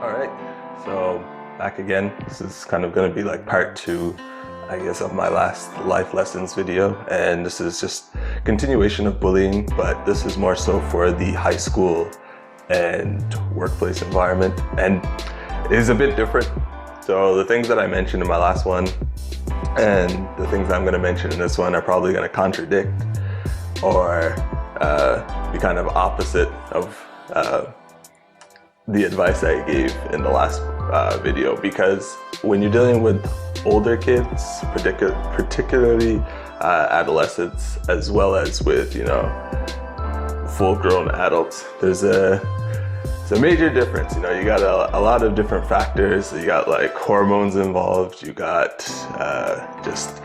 All right, so back again. This is kind of going to be like part two, I guess, of my last life lessons video. And this is just continuation of bullying, but this is more so for the high school and workplace environment. And it is a bit different. So the things that I mentioned in my last one and the things I'm going to mention in this one are probably going to contradict or be kind of opposite of the advice I gave in the last video, because when you're dealing with older kids, particularly adolescents, as well as with, full-grown adults, it's a major difference. You got a lot of different factors. You got like hormones involved. You got just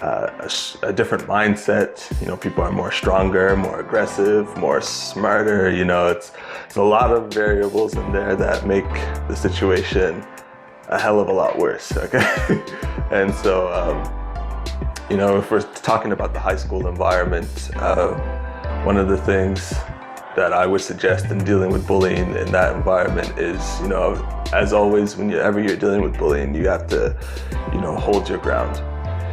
a different mindset. People are more stronger, more aggressive, more smarter. It's a lot of variables in there that make the situation a hell of a lot worse. Okay, and so if we're talking about the high school environment, one of the things that I would suggest in dealing with bullying in that environment is, as always, whenever you're dealing with bullying, you have to, hold your ground.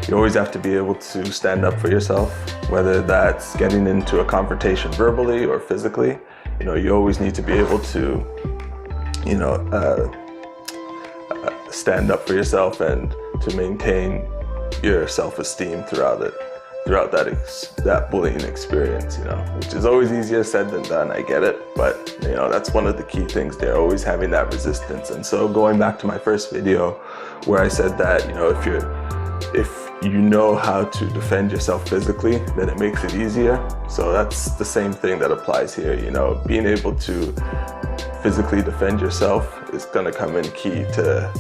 You always have to be able to stand up for yourself, whether that's getting into a confrontation verbally or physically. You always need to be able to, stand up for yourself and to maintain your self-esteem throughout that bullying experience, which is always easier said than done. I get it, but that's one of the key things there, always having that resistance. And so going back to my first video where I said that, if you know how to defend yourself physically, then it makes it easier. So that's the same thing that applies here. Being able to physically defend yourself is going to come in key to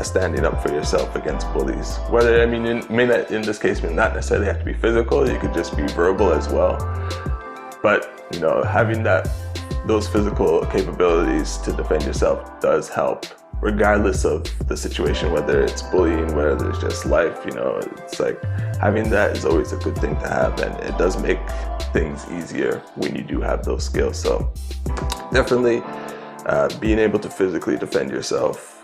standing up for yourself against bullies. Whether, it may not, in this case, not necessarily have to be physical. You could just be verbal as well. But having those physical capabilities to defend yourself does help, regardless of the situation, whether it's bullying, whether it's just life. It's like having that is always a good thing to have, and it does make things easier when you do have those skills. So definitely being able to physically defend yourself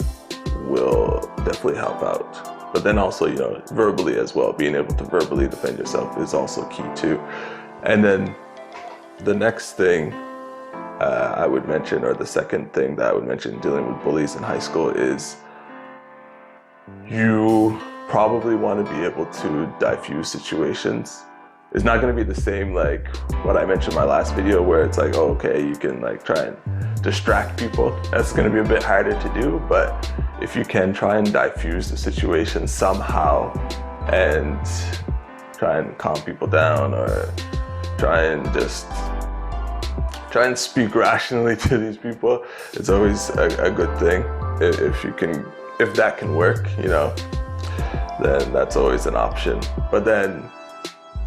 will definitely help out. But then also, verbally as well, being able to verbally defend yourself is also key too. And then the next thing I would mention, or the second thing that I would mention dealing with bullies in high school, is you probably want to be able to diffuse situations. It's not going to be the same like what I mentioned in my last video, where it's like, oh, okay, you can like try and distract people. That's going to be a bit harder to do, but if you can try and diffuse the situation somehow and try and calm people down, or try and speak rationally to these people, it's always a good thing. If that can work, then that's always an option. But then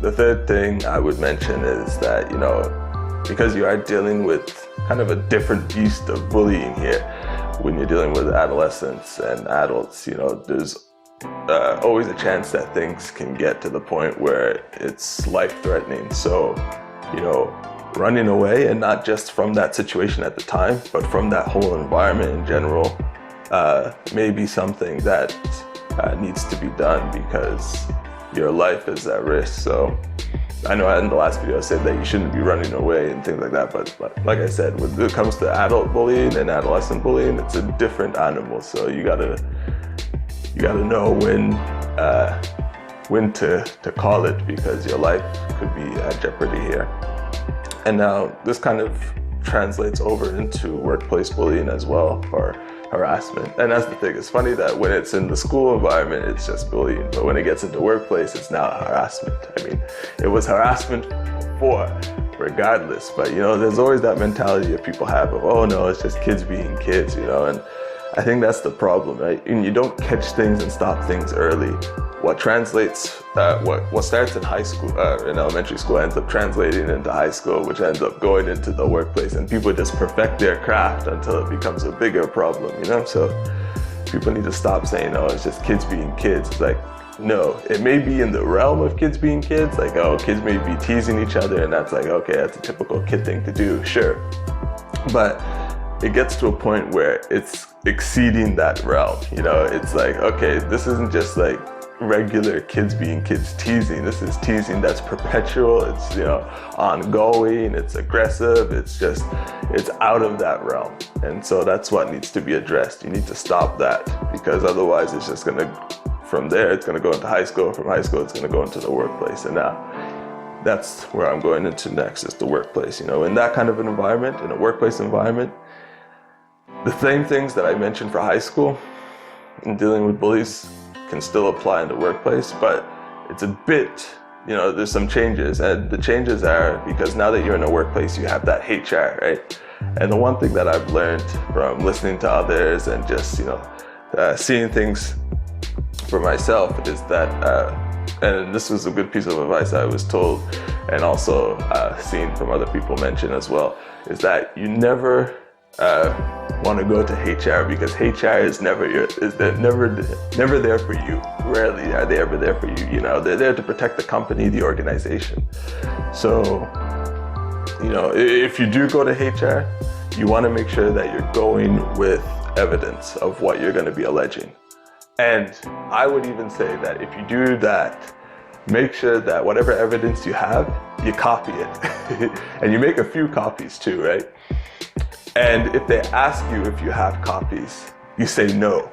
the third thing I would mention is that, because you are dealing with kind of a different beast of bullying here, when you're dealing with adolescents and adults, there's always a chance that things can get to the point where it's life-threatening. So, running away, and not just from that situation at the time, but from that whole environment in general, may be something that needs to be done, because your life is at risk. So I know in the last video I said that you shouldn't be running away and things like that, but like I said, when it comes to adult bullying and adolescent bullying, it's a different animal. So you gotta know when to call it, because your life could be at jeopardy here. And now this kind of translates over into workplace bullying as well, or harassment. And that's the thing. It's funny that when it's in the school environment, it's just bullying, but when it gets into workplace, it's now harassment. It was harassment before, regardless. But there's always that mentality that people have of, oh no, it's just kids being kids, and I think that's the problem, right? And you don't catch things and stop things early. What translates, what starts in high school, in elementary school, ends up translating into high school, which ends up going into the workplace, and people just perfect their craft until it becomes a bigger problem, So people need to stop saying, oh, it's just kids being kids. It's like, no, it may be in the realm of kids being kids, like, oh, kids may be teasing each other, and that's like, okay, that's a typical kid thing to do, sure. But it gets to a point where it's exceeding that realm. You know, it's like, okay, this isn't just like regular kids being kids teasing. This is teasing that's perpetual. It's, you know, ongoing. It's aggressive. It's out of that realm. And so that's what needs to be addressed. You need to stop that, because otherwise it's just gonna, from there, it's gonna go into high school. From high school, it's gonna go into the workplace. And now that's where I'm going into next, is the workplace. You know, in that kind of an environment, in a workplace environment, the same things that I mentioned for high school in dealing with bullies can still apply in the workplace, but it's a bit, you know, there's some changes. And the changes are because now that you're in a workplace, you have that HR, right? And the one thing that I've learned from listening to others and just, you know, seeing things for myself is that, and this was a good piece of advice I was told, and also seen from other people mention as well, is that you never want to go to HR, because HR is never there for you. Rarely are they ever there for you. You know, they're there to protect the company, the organization. So, you know, if you do go to HR, you want to make sure that you're going with evidence of what you're going to be alleging. And I would even say that if you do that, make sure that whatever evidence you have, you copy it. And you make a few copies too, right? And if they ask you if you have copies, you say no,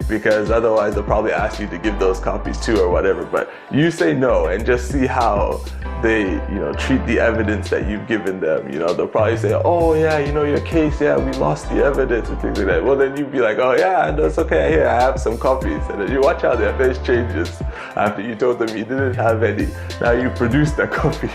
because otherwise they'll probably ask you to give those copies too or whatever. But you say no and just see how they, you know, treat the evidence that you've given them. You know, they'll probably say, oh yeah, you know, your case, yeah, we lost the evidence and things like that. Well, then you'd be like, oh yeah, that's okay, here, I have some copies. And then you watch how their face changes after you told them you didn't have any. Now you produce that copy.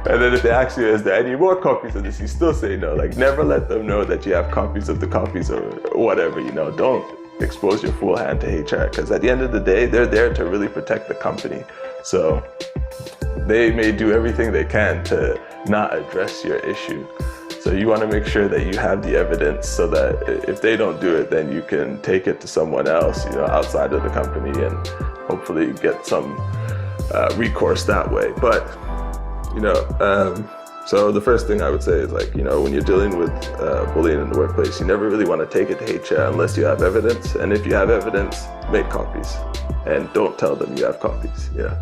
And then if they ask you, is there any more copies of this, you still say no. Like, never let them know that you have copies of the copies or whatever, you know. Don't expose your full hand to HR, because at the end of the day, they're there to really protect the company. So they may do everything they can to not address your issue. So you want to make sure that you have the evidence, so that if they don't do it, then you can take it to someone else, you know, outside of the company, and hopefully get some recourse that way. But you know, so the first thing I would say is, like, you know, when you're dealing with bullying in the workplace, you never really want to take it to HR unless you have evidence. And if you have evidence, make copies, and don't tell them you have copies. Yeah.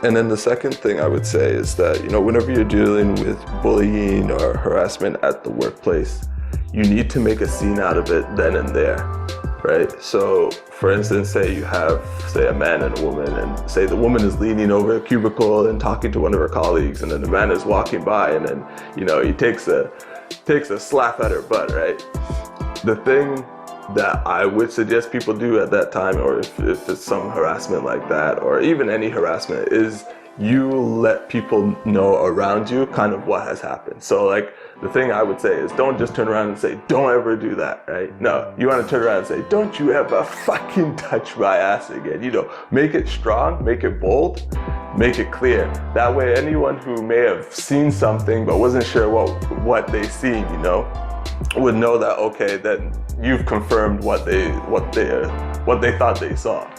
And then the second thing I would say is that, you know, whenever you're dealing with bullying or harassment at the workplace, you need to make a scene out of it then and there, right? So for instance, say you have, say, a man and a woman, and say the woman is leaning over a cubicle and talking to one of her colleagues, and then the man is walking by, and then, you know, he takes a slap at her butt, right? The thing that I would suggest people do at that time, or if it's some harassment like that, or even any harassment, is you let people know around you kind of what has happened. So like, the thing I would say is, don't just turn around and say, don't ever do that, right? No, you want to turn around and say, don't you ever fucking touch my ass again. You know, make it strong, make it bold, make it clear. That way anyone who may have seen something but wasn't sure what they seen, you know, would know that, okay, then you've confirmed what they thought they saw.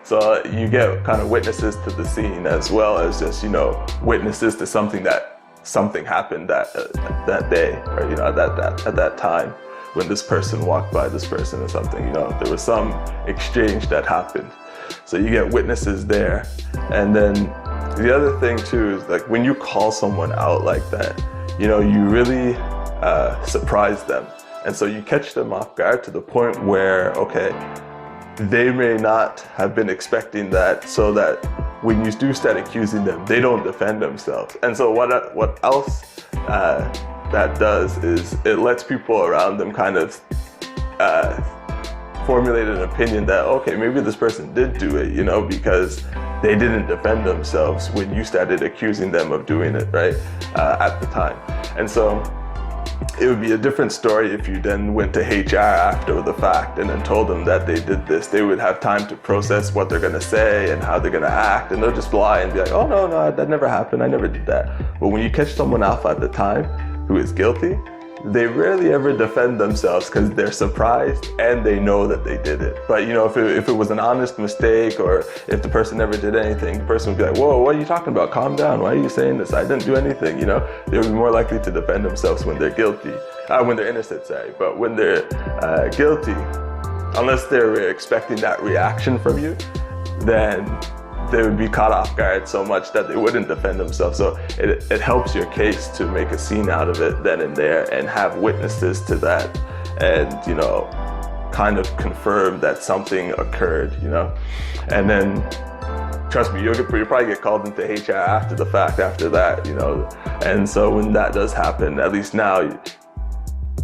So you get kind of witnesses to the scene, as well as just, you know, witnesses to something happened that day, or, you know, at that time when this person walked by this person or something. You know, there was some exchange that happened. So you get witnesses there. And then the other thing too is, like, when you call someone out like that, you know, you really surprise them. And so you catch them off guard to the point where, okay, they may not have been expecting that, so that when you do start accusing them, they don't defend themselves. And so what else that does is, it lets people around them kind of formulate an opinion that, okay, maybe this person did do it, you know, because they didn't defend themselves when you started accusing them of doing it, right, at the time. And so it would be a different story if you then went to HR after the fact and then told them that they did this. They would have time to process what they're gonna say and how they're gonna act, and they'll just lie and be like, oh no, that never happened, I never did that. But when you catch someone off at the time who is guilty, they rarely ever defend themselves because they're surprised and they know that they did it. But if it was an honest mistake, or if the person never did anything, the person would be like, whoa, what are you talking about? Calm down. Why are you saying this? I didn't do anything. They would be more likely to defend themselves when they're guilty, when they're innocent, sorry. But when they're guilty, unless they're expecting that reaction from you, then they would be caught off guard so much that they wouldn't defend themselves. So it helps your case to make a scene out of it then and there, and have witnesses to that, and kind of confirm that something occurred, and then trust me, you'll probably get called into HR after the fact after that, and so when that does happen, at least now,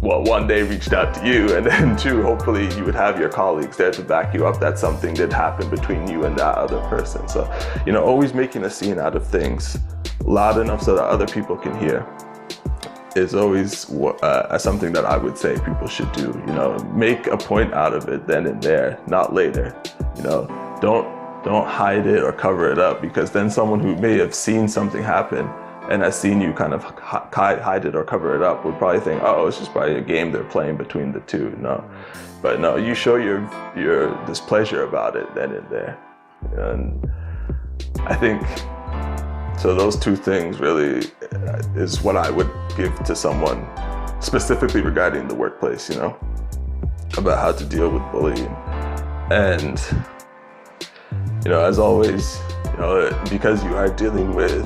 well, one, they reached out to you, and then two, hopefully you would have your colleagues there to back you up that something did happen between you and that other person. So, always making a scene out of things loud enough so that other people can hear is always something that I would say people should do. Make a point out of it then and there, not later. Don't hide it or cover it up, because then someone who may have seen something happen and has seen you kind of hide it or cover it up would probably think, oh, it's just probably a game they're playing between the two. No, but no, you show your displeasure about it then and there. And I think, so those two things really is what I would give to someone specifically regarding the workplace, about how to deal with bullying. And, as always, because you are dealing with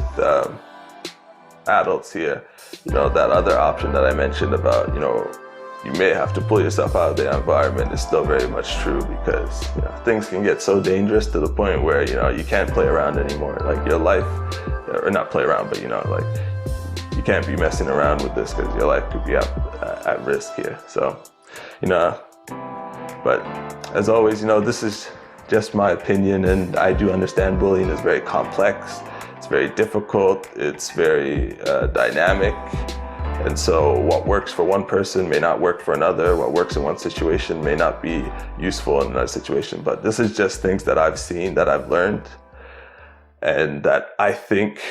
adults here, that other option that I mentioned about, you may have to pull yourself out of the environment is still very much true, because things can get so dangerous to the point where you can't play around anymore. Like your life, or not play around, but you can't be messing around with this, because your life could be at risk here. So, but as always, this is just my opinion, and I do understand bullying is very complex. It's very difficult, it's very dynamic, and so what works for one person may not work for another. What works in one situation may not be useful in another situation. But this is just things that I've seen, that I've learned, and that I think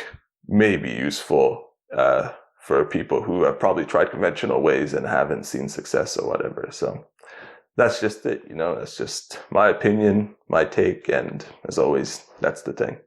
may be useful for people who have probably tried conventional ways and haven't seen success or whatever. So that's just it, that's just my opinion, my take, and as always, that's the thing.